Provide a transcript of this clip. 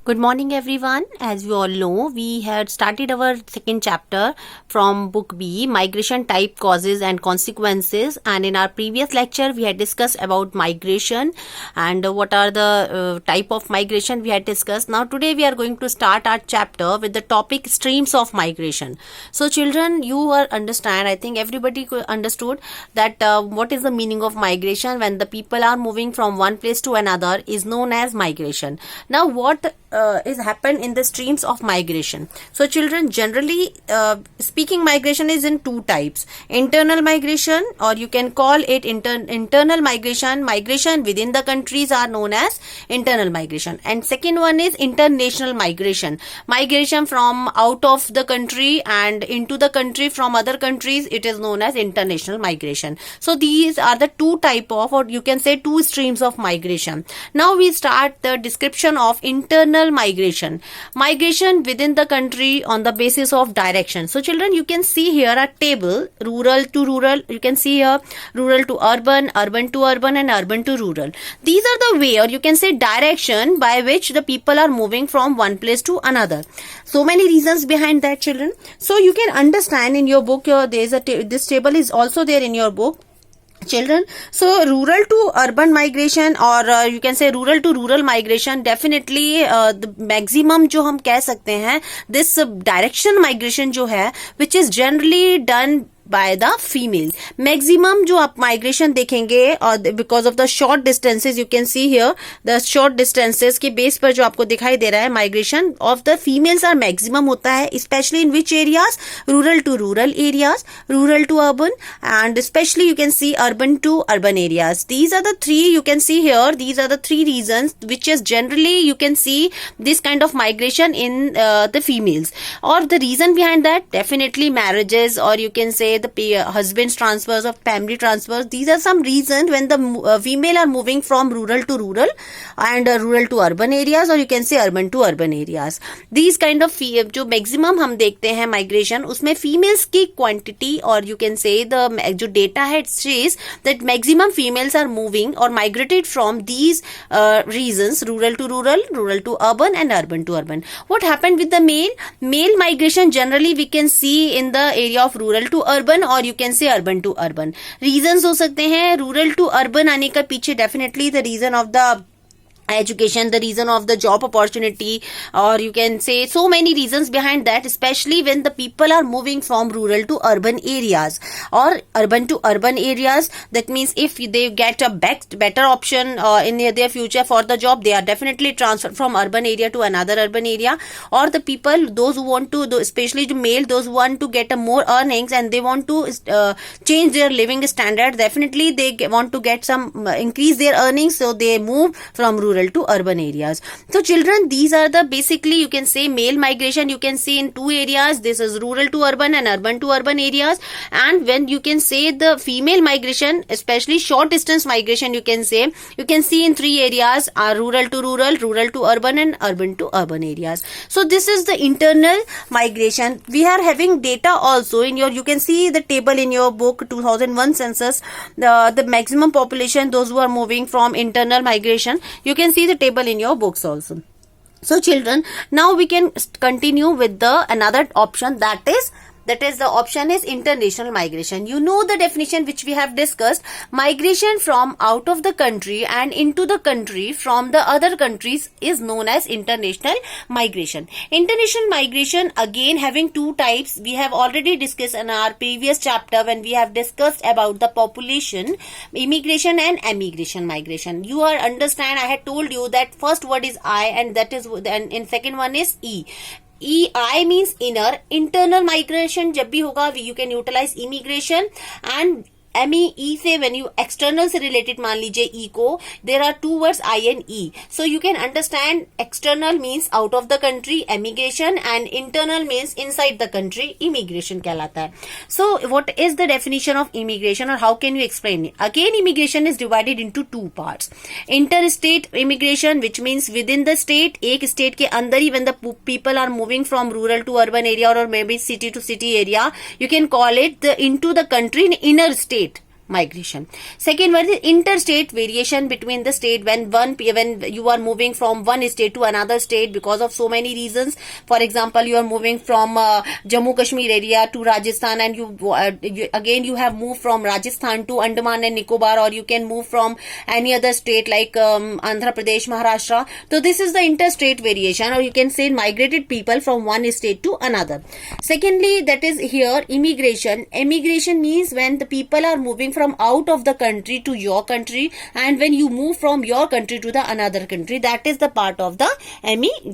Good morning, everyone. As you all know, we had started our second chapter from Book B, Migration Type, Causes and Consequences. And in our previous lecture, we had discussed about migration and what are the type of migration we had discussed. Now, today we are going to start our chapter with the topic streams of migration. So, children, you understand, I think everybody understood that what is the meaning of migration when the people are moving from one place to another is known as migration. Now, what is happened in the streams of migration? So children, generally speaking, migration is in two types: internal migration, or you can call it internal migration. Migration within the countries are known as internal migration, and second one is international migration. Migration from out of the country and into the country from other countries, it is known as international migration. So these are the two type of, or you can say, two streams of migration. Now we start the description of internal migration. Migration within the country on the basis of direction. So children, you can see here a table: rural to rural. You can see here rural to urban, urban to urban, and urban to rural. These are the way, or you can say, direction by which the people are moving from one place to another. So many reasons behind that, children. So you can understand in your book, this table is also there in your book, children. So rural to urban migration, or you can say rural to rural migration, definitely the maximum जो हम कह सकते हैं, this direction migration जो है, which is generally done by the female. Maximum जो आप migration देखेंगे, और because of the short distances, you can see here the short distances के base पर जो आपको दिखाई दे रहा है, migration of the females are maximum होता है, especially in which areas? Rural to rural areas, rural to urban, and especially you can see urban to urban areas. These are the three, you can see here, these are the three reasons which is generally you can see this kind of migration in the females. Or the reason behind that, definitely marriages, or you can say the husband's transfers, of family transfers. These are some reasons when the female are moving from rural to rural and rural to urban areas, or you can say urban to urban areas. These kind of जो maximum हम देखते हैं migration, उसमें females की quantity, or you can say the जो data है, it says that maximum females are moving or migrated from these reasons: rural to rural, rural to urban, and urban to urban. What happened with the male? Male migration generally we can see in the area of rural to urban, और you can say urban to urban. Reasons हो सकते हैं rural to urban आने का पीछे, definitely the reason of the education, the reason of the job opportunity, or you can say so many reasons behind that, especially when the people are moving from rural to urban areas or urban to urban areas. That means if they get a better option in their future for the job, they are definitely transferred from urban area to another urban area. Or the people, those who want to, especially the male, those who want to get a more earnings and they want to change their living standard, definitely they want to get some increase their earnings, so they move from rural to urban areas. So children, these are the basically you can say male migration. You can see in two areas, this is rural to urban and urban to urban areas. And when you can say the female migration, especially short distance migration, you can see in three areas are rural to rural, rural to urban, and urban to urban areas. So this is the internal migration. We are having data also in your, you can see the table in your book, 2001 census, the maximum population, those who are moving from internal migration. You can see the table in your books also. So children, now we can continue with the another option, that is the option is international migration. You know the definition which we have discussed: migration from out of the country and into the country from the other countries is known as international migration. International migration, again having two types. We have already discussed in our previous chapter when we have discussed about the population immigration and emigration migration. You are understand, I had told you that first word is I, and that is, and in second one is E. I means inner. Internal migration जब भी होगा, you can utilize immigration, and MEE से when you external से related मान लीजिए E को, there are two words I and E. So you can understand external means out of the country, emigration, and internal means inside the country, immigration कहलाता है. So what is the definition of immigration, or how can you explain it? Again, immigration is divided into two parts: interstate immigration, which means within the state, एक state के अंदर ही when the people are moving from rural to urban area or maybe city to city area, you can call it the into the country in inner state. migration. Second word is interstate variation between the state, when you are moving from one state to another state because of so many reasons. For example, you are moving from Jammu Kashmir area to Rajasthan, and you have moved from Rajasthan to Andaman and Nicobar, or you can move from any other state like Andhra Pradesh, Maharashtra. So this is the interstate variation, or you can say migrated people from one state to another. Secondly, that is here immigration. Immigration means when the people are moving from out of the country to your country, and when you move from your country to the another country, that is the part of the emigration.